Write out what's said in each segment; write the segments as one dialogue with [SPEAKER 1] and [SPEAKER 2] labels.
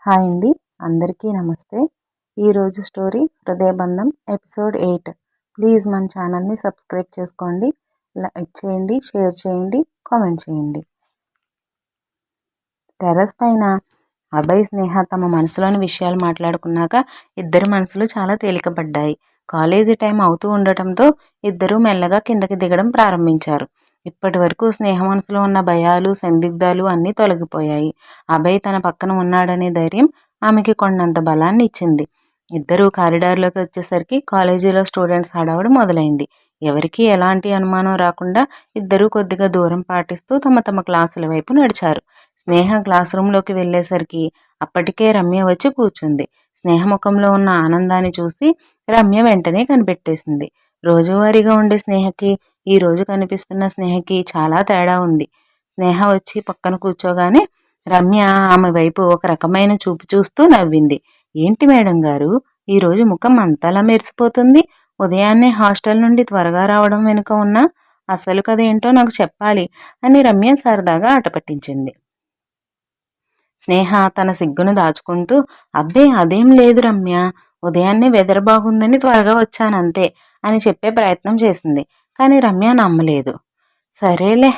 [SPEAKER 1] Hi అండి, అందరికీ నమస్తే. ఈరోజు స్టోరీ హృదయబంధం ఎపిసోడ్ 8. ప్లీజ్ మన ఛానల్ని సబ్స్క్రైబ్ చేసుకోండి, లైక్ చేయండి, షేర్ చేయండి, కామెంట్ చేయండి. టెర్రస్ పైన అభయ్, స్నేహ తమ మనసులోని విషయాలు మాట్లాడుకున్నాక ఇద్దరి మనసులు చాలా తేలికపడ్డాయి. కాలేజీ టైం అవుతూ ఉండటంతో ఇద్దరూ మెల్లగా కిందకి దిగడం ప్రారంభించారు. ఇప్పటి వరకు స్నేహ మనసులో ఉన్న భయాలు, సందిగ్ధాలు అన్నీ తొలగిపోయాయి. అభయ్ తన పక్కన ఉన్నాడనే ధైర్యం ఆమెకి కొండంత బలాన్ని ఇచ్చింది. ఇద్దరూ కారిడార్లోకి వచ్చేసరికి కాలేజీలో స్టూడెంట్స్ హడావుడి మొదలైంది. ఎవరికీ ఎలాంటి అనుమానం రాకుండా ఇద్దరూ కొద్దిగా దూరం పాటిస్తూ తమ తమ క్లాసుల వైపు నడిచారు. స్నేహ క్లాస్ రూమ్లోకి వెళ్ళేసరికి అప్పటికే రమ్య వచ్చి కూర్చుంది. స్నేహ ముఖంలో ఉన్న ఆనందాన్ని చూసి రమ్య వెంటనే కనిపెట్టేసింది. రోజువారీగా ఉండే స్నేహకి, ఈ రోజు కనిపిస్తున్న స్నేహకి చాలా తేడా ఉంది. స్నేహ వచ్చి పక్కన కూర్చోగానే రమ్య ఆమె వైపు ఒక రకమైన చూపు చూస్తూ నవ్వింది. ఏంటి మేడం గారు, ఈరోజు ముఖం అంతలా మెరిసిపోతుంది? ఉదయాన్నే హాస్టల్ నుండి త్వరగా రావడం వెనుక ఉన్న అసలు కథ ఏంటో నాకు చెప్పాలి అని రమ్య సరదాగా ఆటపట్టించింది. స్నేహ తన సిగ్గును దాచుకుంటూ, అబ్బే అదేం లేదు రమ్య, ఉదయాన్నే వెదర్ బాగుందని త్వరగా వచ్చానంతే అని చెప్పే ప్రయత్నం చేసింది. కానీ రమ్య నమ్మలేదు. సరేలే,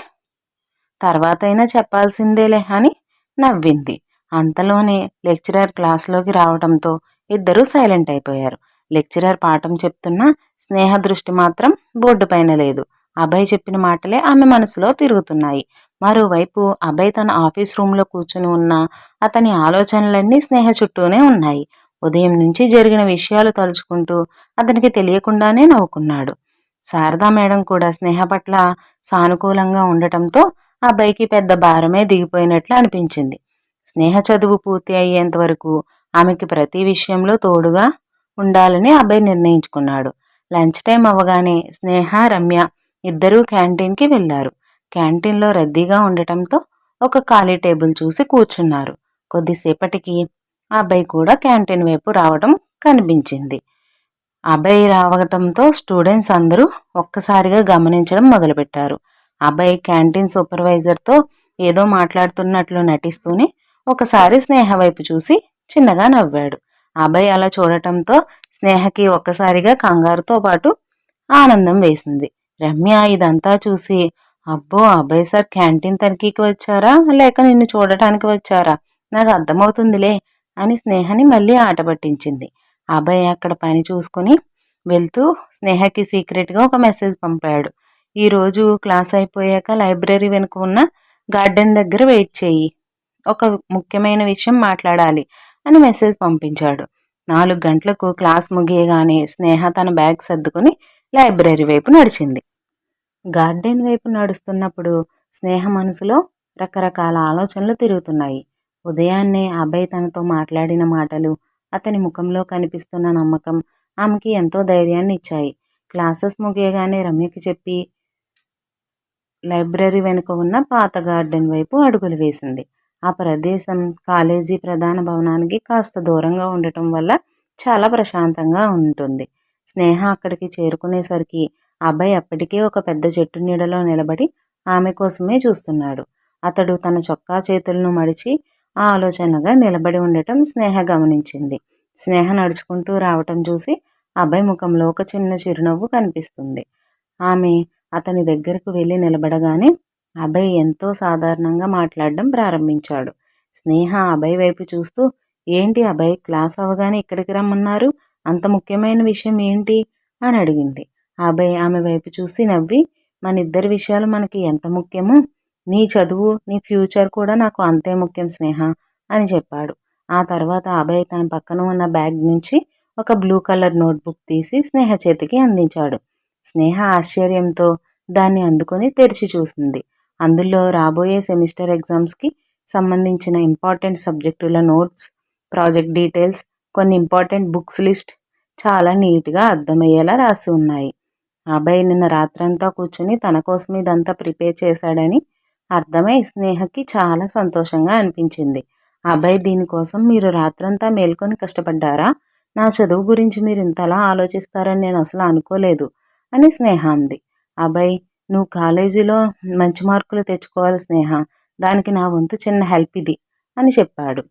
[SPEAKER 1] తర్వాతైనా చెప్పాల్సిందేలే అని నవ్వింది. అంతలోనే లెక్చరర్ క్లాస్లోకి రావడంతో ఇద్దరూ సైలెంట్ అయిపోయారు. లెక్చరర్ పాఠం చెప్తున్నా స్నేహ దృష్టి మాత్రం బోర్డు పైన లేదు. అభయ్ చెప్పిన మాటలే ఆమె మనసులో తిరుగుతున్నాయి. మరోవైపు అభయ్ తన ఆఫీస్ రూమ్లో కూర్చుని ఉన్న అతని ఆలోచనలన్నీ స్నేహ చుట్టూనే ఉన్నాయి. ఉదయం నుంచి జరిగిన విషయాలు తలుచుకుంటూ అతనికి తెలియకుండానే నవ్వుకున్నాడు. శారదా మేడం కూడా స్నేహ పట్ల సానుకూలంగా ఉండటంతో అబ్బాయికి పెద్ద భారమే దిగిపోయినట్లు అనిపించింది. స్నేహ చదువు పూర్తి అయ్యేంత వరకు ఆమెకి ప్రతి విషయంలో తోడుగా ఉండాలని అబ్బాయి నిర్ణయించుకున్నాడు. లంచ్ టైం అవ్వగానే స్నేహ, రమ్య ఇద్దరూ క్యాంటీన్కి వెళ్లారు. క్యాంటీన్లో రద్దీగా ఉండటంతో ఒక ఖాళీ టేబుల్ చూసి కూర్చున్నారు. కొద్దిసేపటికి అబ్బాయి కూడా క్యాంటీన్ వైపు రావడం కనిపించింది. అభయ్ రావడంతో స్టూడెంట్స్ అందరూ ఒక్కసారిగా గమనించడం మొదలుపెట్టారు. అభయ్ క్యాంటీన్ సూపర్వైజర్తో ఏదో మాట్లాడుతున్నట్లు నటిస్తూనే ఒకసారి స్నేహ వైపు చూసి చిన్నగా నవ్వాడు. అభయ్ అలా చూడటంతో స్నేహకి ఒక్కసారిగా కంగారుతో పాటు ఆనందం వేసింది. రమ్య ఇదంతా చూసి, అబ్బో అభయ్ సార్ క్యాంటీన్ తనిఖీకి వచ్చారా లేక నిన్ను చూడటానికి వచ్చారా, నాకు అర్థమవుతుందిలే అని స్నేహని మళ్ళీ ఆట పట్టించింది. అభయ్ అక్కడ పని చూసుకుని వెళ్తూ స్నేహకి సీక్రెట్గా ఒక మెసేజ్ పంపాడు. ఈరోజు క్లాస్ అయిపోయాక లైబ్రరీ వెనుక ఉన్న గార్డెన్ దగ్గర వెయిట్ చేయి, ఒక ముఖ్యమైన విషయం మాట్లాడాలి అని మెసేజ్ పంపించాడు. 4 గంటలకు క్లాస్ ముగియగానే స్నేహ తన బ్యాగ్ సర్దుకుని లైబ్రరీ వైపు నడిచింది. గార్డెన్ వైపు నడుస్తున్నప్పుడు స్నేహ మనసులో రకరకాల ఆలోచనలు తిరుగుతున్నాయి. ఉదయాన్నే అభయ్ తనతో మాట్లాడిన మాటలు, అతని ముఖంలో కనిపిస్తున్న నమ్మకం ఆమెకి ఎంతో ధైర్యాన్ని ఇచ్చాయి. క్లాసెస్ ముగియగానే రమ్యకి చెప్పి లైబ్రరీ వెనుక ఉన్న పాత గార్డెన్ వైపు అడుగులు వేసింది. ఆ ప్రదేశం కాలేజీ ప్రధాన భవనానికి కాస్త దూరంగా ఉండటం వల్ల చాలా ప్రశాంతంగా ఉంటుంది. స్నేహ అక్కడికి చేరుకునేసరికి అబ్బాయి అప్పటికే ఒక పెద్ద చెట్టు నీడలో నిలబడి ఆమె కోసమే చూస్తున్నాడు. అతడు తన చొక్కా చేతులను మడిచి ఆలోచనగా నిలబడి ఉండటం స్నేహ గమనించింది. స్నేహ నడుచుకుంటూ రావటం చూసి అబ్బాయి ముఖంలో ఒక చిన్న చిరునవ్వు కనిపిస్తుంది. ఆమె అతని దగ్గరకు వెళ్ళి నిలబడగానే అభయ్ ఎంతో సాధారణంగా మాట్లాడడం ప్రారంభించాడు. స్నేహ అభయ్ వైపు చూస్తూ, ఏంటి అభయ్, క్లాస్ అవ్వగానే ఇక్కడికి రమ్మన్నారు, అంత ముఖ్యమైన విషయం ఏంటి అని అడిగింది. అభయ్ ఆమె వైపు చూసి నవ్వి, మన ఇద్దరి విషయాలు మనకి ఎంత ముఖ్యమో నీ చదువు, నీ ఫ్యూచర్ కూడా నాకు అంతే ముఖ్యం స్నేహ అని చెప్పాడు. ఆ తర్వాత అభయ్ తన పక్కన ఉన్న బ్యాగ్ నుంచి ఒక బ్లూ కలర్ నోట్బుక్ తీసి స్నేహ చేతికి అందించాడు. స్నేహ ఆశ్చర్యంతో దాన్ని అందుకొని తెరిచి చూసింది. అందులో రాబోయే సెమిస్టర్ ఎగ్జామ్స్కి సంబంధించిన ఇంపార్టెంట్ సబ్జెక్టుల నోట్స్, ప్రాజెక్ట్ డీటెయిల్స్, కొన్ని ఇంపార్టెంట్ బుక్స్ లిస్ట్ చాలా నీట్గా అర్థమయ్యేలా రాసి ఉన్నాయి. అభయ్ నిన్న రాత్రంతా కూర్చుని తన కోసం ఇదంతా ప్రిపేర్ చేశాడని అర్థమై స్నేహకి చాలా సంతోషంగా అనిపించింది. అభయ్, దీనికోసం మీరు రాత్రంతా మేల్కొని కష్టపడ్డారా? నా చదువు గురించి మీరు ఇంతలా ఆలోచిస్తారని నేను అసలు అనుకోలేదు అని స్నేహ అంది. అభయ్, నువ్వు కాలేజీలో మంచి మార్కులు తెచ్చుకోవాలి స్నేహ, దానికి నా వంతు చిన్న హెల్ప్ ఇది అని చెప్పాడు.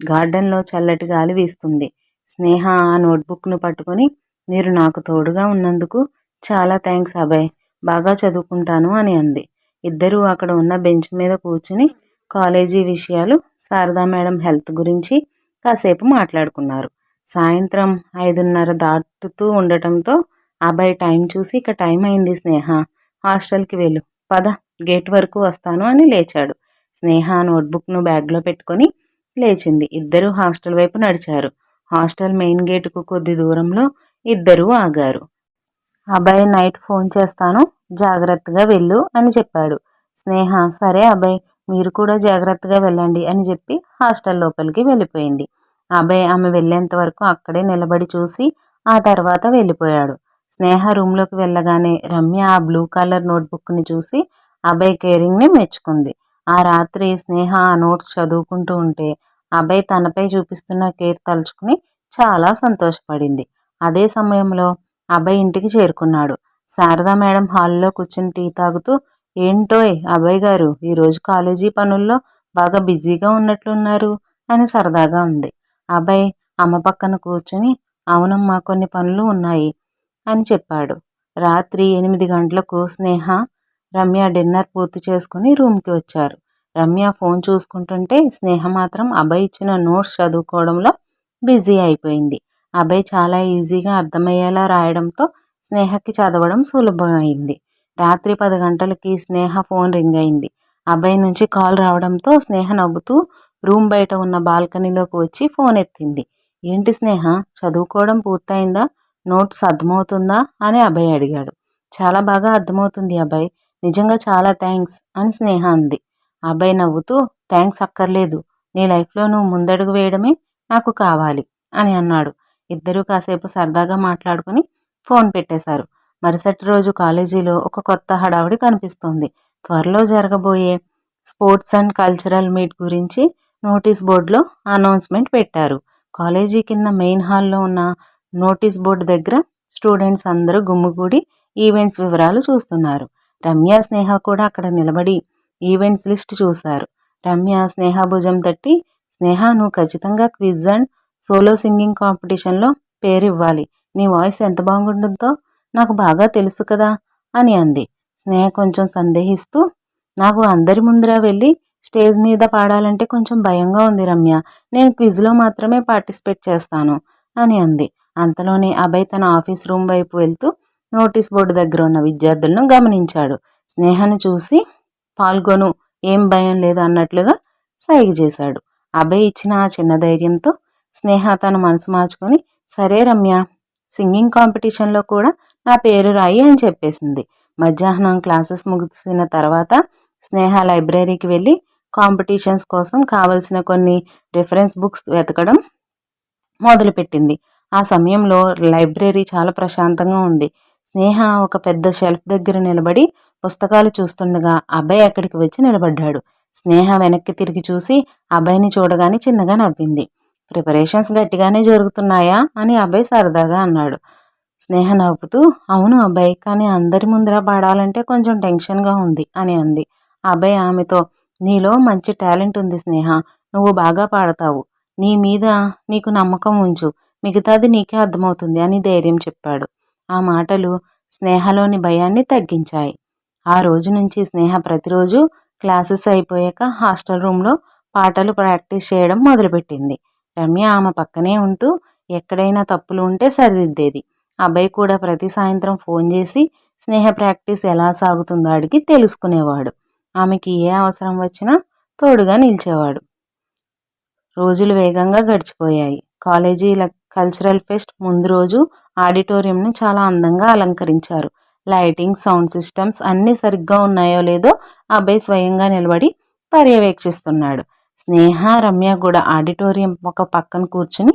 [SPEAKER 1] గార్డెన్లో చల్లటి గాలి వీస్తుంది. స్నేహ ఆ నోట్బుక్ను పట్టుకొని, మీరు నాకు తోడుగా ఉన్నందుకు చాలా థ్యాంక్స్ అభయ్, బాగా చదువుకుంటాను అని అంది. ఇద్దరూ అక్కడ ఉన్న బెంచ్ మీద కూర్చుని కాలేజీ విషయాలు, శారదా మేడం హెల్త్ గురించి కాసేపు మాట్లాడుకున్నారు. సాయంత్రం 5:30 దాటుతూ ఉండటంతో అభయ్ టైం చూసి, ఇక టైం అయింది స్నేహ, హాస్టల్కి వెళ్ళు, పద, గేట్ వరకు వస్తాను అని లేచాడు. స్నేహ నోట్బుక్ను బ్యాగ్లో పెట్టుకొని లేచింది. ఇద్దరూ హాస్టల్ వైపు నడిచారు. హాస్టల్ మెయిన్ గేటుకు కొద్ది దూరంలో ఇద్దరూ ఆగారు. అభయ్ నైట్ ఫోన్ చేస్తాను, జాగ్రత్తగా వెళ్ళు అని చెప్పాడు. స్నేహ సరే అభయ్, మీరు కూడా జాగ్రత్తగా వెళ్ళండి అని చెప్పి హాస్టల్ లోపలికి వెళ్ళిపోయింది. అభయ్ ఆమె వెళ్ళేంత వరకు అక్కడే నిలబడి చూసి ఆ తర్వాత వెళ్ళిపోయాడు. స్నేహ రూమ్లోకి వెళ్ళగానే రమ్య ఆ బ్లూ కలర్ నోట్బుక్ని చూసి అభయ్ కేరింగ్ని మెచ్చుకుంది. ఆ రాత్రి స్నేహ ఆ నోట్స్ చదువుకుంటూ ఉంటే అభయ్ తనపై చూపిస్తున్న కేర్ తలుచుకుని చాలా సంతోషపడింది. అదే సమయంలో అభయ్ ఇంటికి చేరుకున్నాడు. శారదా మేడం హాల్లో కూర్చుని టీ తాగుతూ, ఏంటోయ్ అభయ్ గారు, ఈరోజు కాలేజీ పనుల్లో బాగా బిజీగా ఉన్నట్లున్నారు అని సరదాగా ఉంది. అభయ్ అమ్మ పక్కన కూర్చుని, అవునమ్మా కొన్ని పనులు ఉన్నాయి అని చెప్పాడు. రాత్రి 8 గంటలకు స్నేహ, రమ్య డిన్నర్ పూర్తి చేసుకుని రూమ్కి వచ్చారు. రమ్య ఫోన్ చూసుకుంటుంటే స్నేహ మాత్రం అభయ్ ఇచ్చిన నోట్స్ చదువుకోవడంలో బిజీ అయిపోయింది. అభయ్ చాలా ఈజీగా అర్థమయ్యేలా రాయడంతో స్నేహకి చదవడం సులభమైంది. రాత్రి 10 గంటలకి స్నేహ ఫోన్ రింగ్ అయింది. అభయ్ నుంచి కాల్ రావడంతో స్నేహ నవ్వుతూ రూమ్ బయట ఉన్న బాల్కనీలోకి వచ్చి ఫోన్ ఎత్తింది. ఏంటి స్నేహ, చదువుకోవడం పూర్తయిందా, నోట్స్ అర్థమవుతుందా అని అభయ్ అడిగాడు. చాలా బాగా అర్థమవుతుంది అభయ్, నిజంగా చాలా థ్యాంక్స్ అని స్నేహ అంది. అభయ్ నవ్వుతూ, థ్యాంక్స్ అక్కర్లేదు, నీ లైఫ్లో నువ్వు ముందడుగు వేయడమే నాకు కావాలి అని అన్నాడు. ఇద్దరూ కాసేపు సరదాగా మాట్లాడుకుని ఫోన్ పెట్టేశారు. మరుసటి రోజు కాలేజీలో ఒక కొత్త హడావుడి కనిపిస్తోంది. త్వరలో జరగబోయే స్పోర్ట్స్ అండ్ కల్చరల్ మీట్ గురించి నోటీస్ బోర్డులో అనౌన్స్మెంట్ పెట్టారు. కాలేజీ కింద మెయిన్ హాల్లో ఉన్న నోటీస్ బోర్డు దగ్గర స్టూడెంట్స్ అందరూ గుమ్మిగూడి ఈవెంట్స్ వివరాలు చూస్తున్నారు. రమ్య స్నేహ కూడా అక్కడ నిలబడి ఈవెంట్స్ లిస్ట్ చూశారు. రమ్య స్నేహ భుజం తట్టి, స్నేహ నువ్వు ఖచ్చితంగా క్విజ్ అండ్ సోలో సింగింగ్ కాంపిటీషన్లో పేరు ఇవ్వాలి, నీ వాయిస్ ఎంత బాగుంటుందో నాకు బాగా తెలుసు కదా అని అంది. స్నేహ కొంచెం సందేహిస్తూ, నాకు అందరి ముందర వెళ్ళి స్టేజ్ మీద పాడాలంటే కొంచెం భయంగా ఉంది రమ్య, నేను క్విజ్లో మాత్రమే పార్టిసిపేట్ చేస్తాను అని అంది. అంతలోనే అభయ్ తన ఆఫీస్ రూమ్ వైపు వెళ్తూ నోటీస్ బోర్డు దగ్గర ఉన్న విద్యార్థులను గమనించాడు. స్నేహను చూసి పాల్గొను, ఏం భయం లేదు అన్నట్లుగా సైగ చేశాడు. అభయ్ ఇచ్చిన ఆ చిన్న ధైర్యంతో స్నేహ తన మనసు మార్చుకొని, సరే రమ్య, సింగింగ్ కాంపిటీషన్లో కూడా నా పేరు రాయి అని చెప్పేసింది. మధ్యాహ్నం క్లాసెస్ ముగిసిన తర్వాత స్నేహ లైబ్రరీకి వెళ్ళి కాంపిటీషన్స్ కోసం కావలసిన కొన్ని రిఫరెన్స్ బుక్స్ వెతకడం మొదలుపెట్టింది. ఆ సమయంలో లైబ్రరీ చాలా ప్రశాంతంగా ఉంది. స్నేహ ఒక పెద్ద షెల్ఫ్ దగ్గర నిలబడి పుస్తకాలు చూస్తుండగా అభయ్ అక్కడికి వచ్చి నిలబడ్డాడు. స్నేహ వెనక్కి తిరిగి చూసి అభయ్ని చూడగానే చిన్నగా నవ్వింది. ప్రిపరేషన్స్ గట్టిగానే జరుగుతున్నాయా అని అభయ్ సరదాగా అన్నాడు. స్నేహ నవ్వుతూ, అవును అభయ్, కానీ అందరి ముందర పాడాలంటే కొంచెం టెన్షన్గా ఉంది అని అంది. అభయ్ ఆమెతో, నీలో మంచి టాలెంట్ ఉంది స్నేహ, నువ్వు బాగా పాడతావు, నీ మీద నీకు నమ్మకం ఉంచు, మిగతాది నీకే అర్థమవుతుంది అని ధైర్యం చెప్పాడు. ఆ మాటలు స్నేహలోని భయాన్ని తగ్గించాయి. ఆ రోజు నుంచి స్నేహ ప్రతిరోజు క్లాసెస్ అయిపోయాక హాస్టల్ రూమ్లో పాటలు ప్రాక్టీస్ చేయడం మొదలుపెట్టింది. రమ్య ఆమె పక్కనే ఉంటూ ఎక్కడైనా తప్పులు ఉంటే సరిదిద్దేది. అభయ్ కూడా ప్రతి సాయంత్రం ఫోన్ చేసి స్నేహ ప్రాక్టీస్ ఎలా సాగుతుందో అడిగి తెలుసుకునేవాడు. ఆమెకి ఏ అవసరం వచ్చినా తోడుగా నిలిచేవాడు. రోజులు వేగంగా గడిచిపోయాయి. కాలేజీ కల్చరల్ ఫెస్ట్ ముందు రోజు ఆడిటోరియంను చాలా అందంగా అలంకరించారు. లైటింగ్, సౌండ్ సిస్టమ్స్ అన్నీ సరిగ్గా ఉన్నాయో లేదో అభయ్ స్వయంగా నిలబడి పర్యవేక్షిస్తున్నాడు. స్నేహ, రమ్య కూడా ఆడిటోరియం ఒక పక్కన కూర్చుని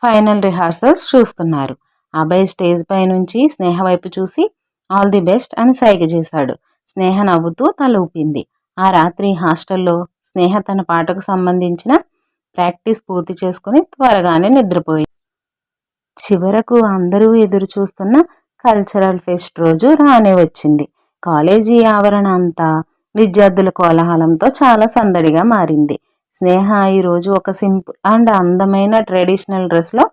[SPEAKER 1] ఫైనల్ రిహార్సల్స్ చూస్తున్నారు. అభయ్ స్టేజ్ పై నుంచి స్నేహ వైపు చూసి ఆల్ ది బెస్ట్ అని సైగ చేశాడు. స్నేహ నవ్వుతూ తల ఊపింది. ఆ రాత్రి హాస్టల్లో స్నేహ తన పాటకు సంబంధించిన ప్రాక్టీస్ పూర్తి చేసుకుని త్వరగానే నిద్రపోయింది. చివరకు అందరూ ఎదురు చూస్తున్న కల్చరల్ ఫెస్ట్ రోజు రానే వచ్చింది. కాలేజీ ఆవరణ అంతా విద్యార్థుల కోలాహలంతో చాలా సందడిగా మారింది. స్నేహ ఈరోజు ఒక సింపుల్ అండ్ అందమైన ట్రెడిషనల్ డ్రెస్లో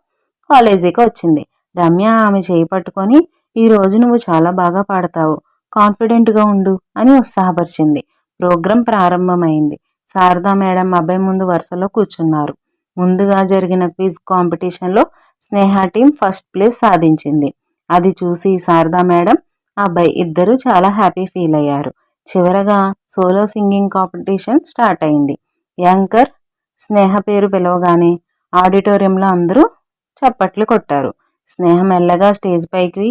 [SPEAKER 1] కాలేజీకి వచ్చింది. రమ్య ఆమె చేయి పట్టుకొని, ఈరోజు నువ్వు చాలా బాగా పాడతావు, కాన్ఫిడెంట్గా ఉండు అని ఉత్సాహపరిచింది. ప్రోగ్రాం ప్రారంభమైంది. శారదా మేడం అబ్బాయి ముందు వరుసలో కూర్చున్నారు. ముందుగా జరిగిన క్విజ్ కాంపిటీషన్లో స్నేహ టీం ఫస్ట్ ప్లేస్ సాధించింది. అది చూసి శారదా మేడం, అబ్బాయి ఇద్దరూ చాలా హ్యాపీ ఫీల్ అయ్యారు. చివరగా సోలో సింగింగ్ కాంపిటీషన్ స్టార్ట్ అయింది. యాంకర్ స్నేహ పేరు పిలవగానే ఆడిటోరియంలో అందరూ చప్పట్లు కొట్టారు. స్నేహ మెల్లగా స్టేజ్ పైకి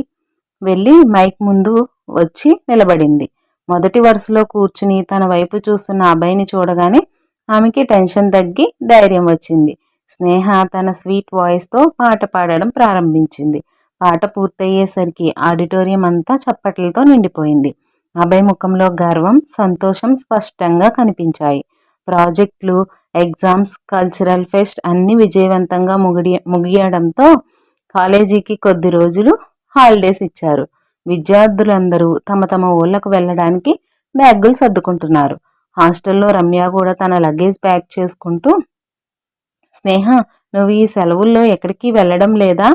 [SPEAKER 1] వెళ్ళి మైక్ ముందు వచ్చి నిలబడింది. మొదటి వరుసలో కూర్చుని తన వైపు చూస్తున్న అబ్బాయిని చూడగానే ఆమెకి టెన్షన్ తగ్గి ధైర్యం వచ్చింది. స్నేహ తన స్వీట్ వాయిస్తో పాట పాడడం ప్రారంభించింది. పాట పూర్తయ్యేసరికి ఆడిటోరియం అంతా చప్పట్లతో నిండిపోయింది. అభయ్ ముఖంలో గర్వం, సంతోషం స్పష్టంగా కనిపించాయి. ప్రాజెక్టులు, ఎగ్జామ్స్, కల్చరల్ ఫెస్ట్ అన్ని విజయవంతంగా ముగియడంతో కాలేజీకి కొద్ది రోజులు హాలిడేస్ ఇచ్చారు. విద్యార్థులందరూ తమ తమ ఊళ్ళకు వెళ్ళడానికి బ్యాగులు సర్దుకుంటున్నారు. హాస్టల్లో రమ్య కూడా తన లగేజ్ ప్యాక్ చేసుకుంటూ, స్నేహ, నువ్వు ఈ సెలవుల్లో ఎక్కడికి వెళ్ళడం లేదా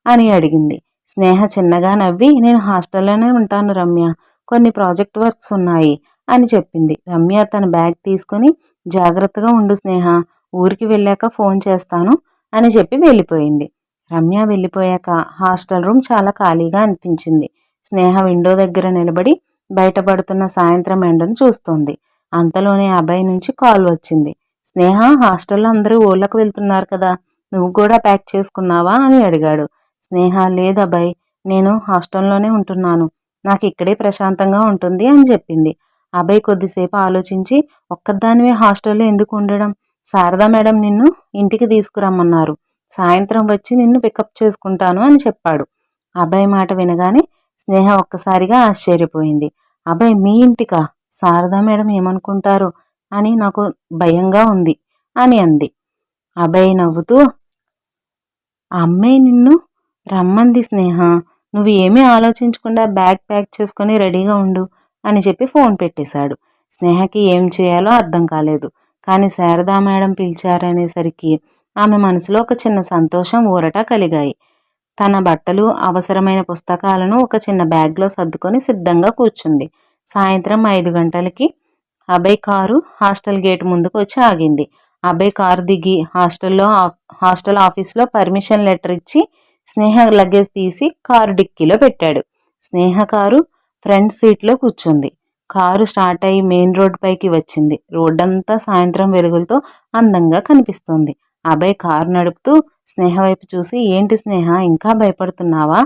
[SPEAKER 1] అని అడిగింది. స్నేహ చిన్నగా నవ్వి, నేను హాస్టల్లోనే ఉంటాను రమ్య, కొన్ని ప్రాజెక్ట్ వర్క్స్ ఉన్నాయి అని చెప్పింది. రమ్య తన బ్యాగ్ తీసుకుని, జాగ్రత్తగా ఉండు స్నేహ, ఊరికి వెళ్ళాక ఫోన్ చేస్తాను అని చెప్పి వెళ్ళిపోయింది. రమ్య వెళ్ళిపోయాక హాస్టల్ రూమ్ చాలా ఖాళీగా అనిపించింది. స్నేహ విండో దగ్గర నిలబడి బయటపడుతున్న సాయంత్రం ఎండను చూస్తోంది. అంతలోనే అబ్బాయి నుంచి కాల్ వచ్చింది. స్నేహ, హాస్టల్లో అందరూ ఊళ్ళకు వెళ్తున్నారు కదా, నువ్వు కూడా ప్యాక్ చేసుకున్నావా అని అడిగాడు. స్నేహ, లేదు అబ్బాయి, నేను హాస్టల్లోనే ఉంటున్నాను, నాకు ఇక్కడే ప్రశాంతంగా ఉంటుంది అని చెప్పింది. అబ్బాయి కొద్దిసేపు ఆలోచించి, ఒక్కదానివే హాస్టల్లో ఎందుకు ఉండడం, శారదా మేడం నిన్ను ఇంటికి తీసుకురమ్మన్నారు, సాయంత్రం వచ్చి నిన్ను పికప్ చేసుకుంటాను అని చెప్పాడు. అబ్బాయి మాట వినగానే స్నేహ ఒక్కసారిగా ఆశ్చర్యపోయింది. అబ్బాయి, మీ ఇంటికా? శారదా మేడం ఏమనుకుంటారు అని నాకు భయంగా ఉంది అని అంది. అబ్బాయి నవ్వుతూ, అమ్మాయి నిన్ను రమ్మంది స్నేహ, నువ్వు ఏమీ ఆలోచించకుండా బ్యాగ్ ప్యాక్ చేసుకుని రెడీగా ఉండు అని చెప్పి ఫోన్ పెట్టేశాడు. స్నేహకి ఏం చేయాలో అర్థం కాలేదు. కానీ శారదా మేడం పిలిచారనేసరికి ఆమె మనసులో ఒక చిన్న సంతోషం, ఊరట కలిగాయి. తన బట్టలు, అవసరమైన పుస్తకాలను ఒక చిన్న బ్యాగ్లో సర్దుకొని సిద్ధంగా కూర్చుంది. సాయంత్రం 5 గంటలకి అభయ్ కారు హాస్టల్ గేట్ ముందుకు వచ్చి ఆగింది. అభయ్ కారు దిగి హాస్టల్ ఆఫీస్లో పర్మిషన్ లెటర్ ఇచ్చి స్నేహ లగేజ్ తీసి కారు డిక్కీలో పెట్టాడు. స్నేహ కారు ఫ్రంట్ సీట్లో కూర్చుంది. కారు స్టార్ట్ అయ్యి మెయిన్ రోడ్ పైకి వచ్చింది. రోడ్డంతా సాయంత్రం వెలుగులతో అందంగా కనిపిస్తోంది. అభయ్ కారు నడుపుతూ స్నేహ వైపు చూసి, ఏంటి స్నేహ, ఇంకా భయపడుతున్నావా?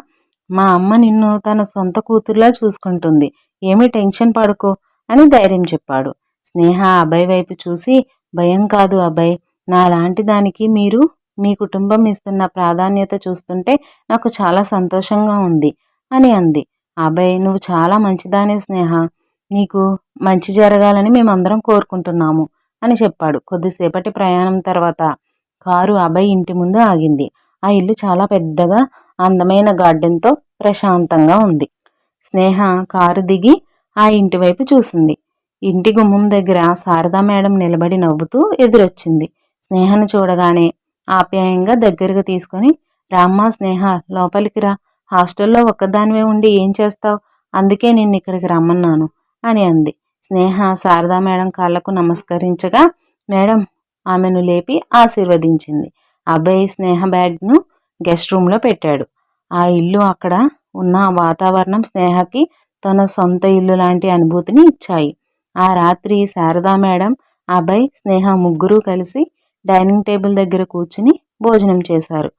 [SPEAKER 1] మా అమ్మ నిన్ను తన సొంత కూతురులా చూసుకుంటుంది, ఏమీ టెన్షన్ పడుకో అని ధైర్యం చెప్పాడు. స్నేహ అభయ్ వైపు చూసి, భయం కాదు అభయ్, నాలాంటి దానికి మీరు మీ కుటుంబం ఇస్తున్న ప్రాధాన్యత చూస్తుంటే నాకు చాలా సంతోషంగా ఉంది అని అంది. అభయ్, నువ్వు చాలా మంచిదానే స్నేహ, నీకు మంచి జరగాలని మేమందరం కోరుకుంటున్నాము అని చెప్పాడు. కొద్దిసేపటి ప్రయాణం తర్వాత కారు అభయ్ ఇంటి ముందు ఆగింది. ఆ ఇల్లు చాలా పెద్దగా, అందమైన గార్డెన్తో ప్రశాంతంగా ఉంది. స్నేహ కారు దిగి ఆ ఇంటి వైపు చూసింది. ఇంటి గుమ్మం దగ్గర శారదా మేడం నిలబడి నవ్వుతూ ఎదురొచ్చింది. స్నేహను చూడగానే ఆప్యాయంగా దగ్గరకు తీసుకొని, రామ్మా స్నేహ, లోపలికి రా, హాస్టల్లో ఒక్కదానివే ఉండి ఏం చేస్తావు, అందుకే నిన్ను ఇక్కడికి రమ్మన్నాను అని అంది. స్నేహ శారదా మేడం కాళ్లకు నమస్కరించగా మేడం ఆమెను లేపి ఆశీర్వదించింది. అబ్బాయి స్నేహ బ్యాగ్ను గెస్ట్ రూమ్లో పెట్టాడు. ఆ ఇల్లు, అక్కడ ఉన్న వాతావరణం స్నేహకి తన సొంత ఇల్లు లాంటి అనుభూతిని ఇచ్చాయి. ఆ రాత్రి శారదా మేడం, అభయ్, స్నేహ ముగ్గురు కలిసి డైనింగ్ టేబుల్ దగ్గర కూర్చుని భోజనం చేశారు.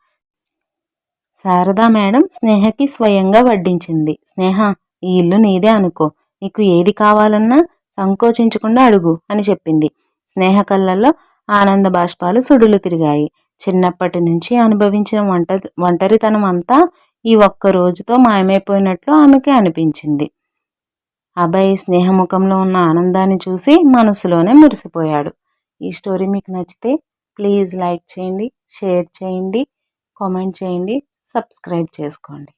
[SPEAKER 1] శారదా మేడం స్నేహకి స్వయంగా వడ్డించింది. స్నేహ, ఈ ఇల్లు నీదే అనుకో, నీకు ఏది కావాలన్నా సంకోచించకుండా అడుగు అని చెప్పింది. స్నేహ కళ్ళల్లో ఆనంద బాష్పాలు సుడులు తిరిగాయి. చిన్నప్పటి నుంచి అనుభవించిన ఒంటరితనం అంతా ఈ ఒక్క రోజుతో మాయమైపోయినట్లు ఆమెకి అనిపించింది. అభయ్ స్నేహముఖంలో ఉన్న ఆనందాన్ని చూసి మనసులోనే మురిసిపోయాడు. ఈ స్టోరీ మీకు నచ్చితే ప్లీజ్ లైక్ చేయండి, షేర్ చేయండి, కామెంట్ చేయండి, సబ్స్క్రైబ్ చేసుకోండి.